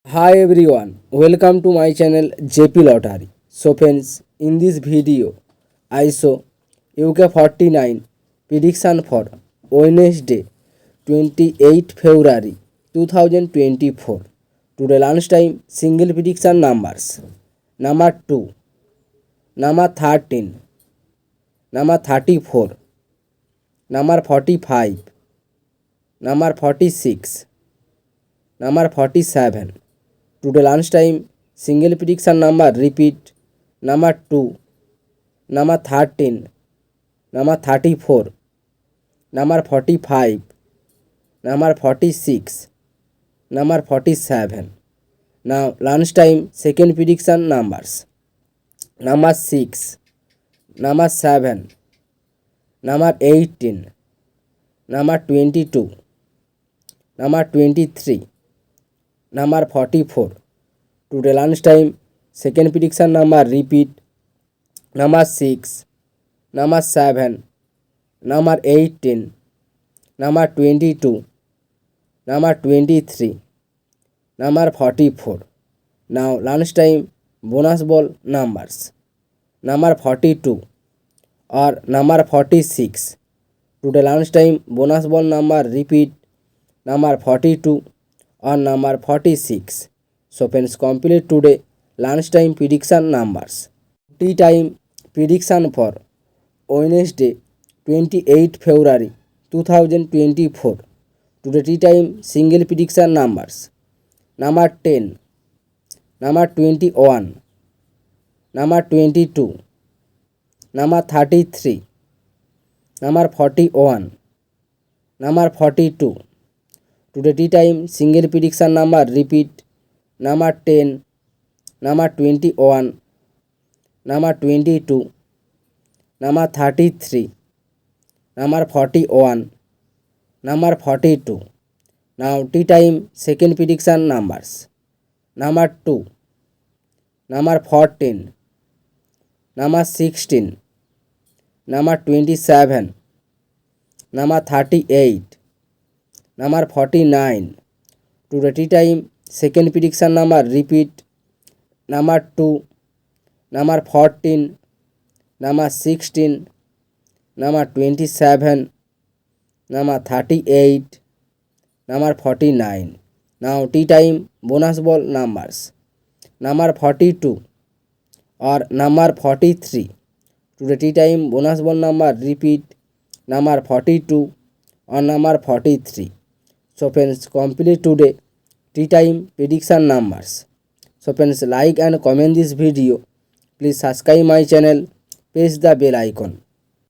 Hi everyone, welcome to my channel JP Lottery. So friends, in this video, I show UK49 prediction for Wednesday 28 February 2024. Today lunchtime single prediction numbers. Number 2, number 13, number 34, number 45, number 46, number 47. Today lunchtime single prediction number repeat number 2, number 13, number 34, number 45, number 46, number 47. Now lunchtime second prediction numbers number 6, number 7, number 18, number 22, number 23, number 44. Today lunchtime second prediction number repeat number 6, number 7, number 18, number 22, number 23, number 44. Now lunchtime bonus ball numbers number 42 or number 46. Today lunchtime bonus ball number repeat number 42 or number 46. So friends, complete today lunchtime prediction numbers. Tea time prediction for Wednesday 28 February 2024. Today tea time single prediction numbers number 10, number 21, number 22, number 33, number 41, number 42. Today tea time single prediction number repeat number 10, number 21, number 22, number 33, number 41, number 42. Now tea time second prediction numbers number 2, number 14, number 16, number 27, number 38, number 49. Today tea time second prediction number repeat number 2, number 14, number 16, number 27, number 38, number 49. Now tea time bonus ball numbers number 42 or number 43. Today tea time bonus ball number repeat number 42 or number 43. So friends, complete today tea time prediction numbers. So friends, like and comment this video. Please subscribe my channel, press the bell icon.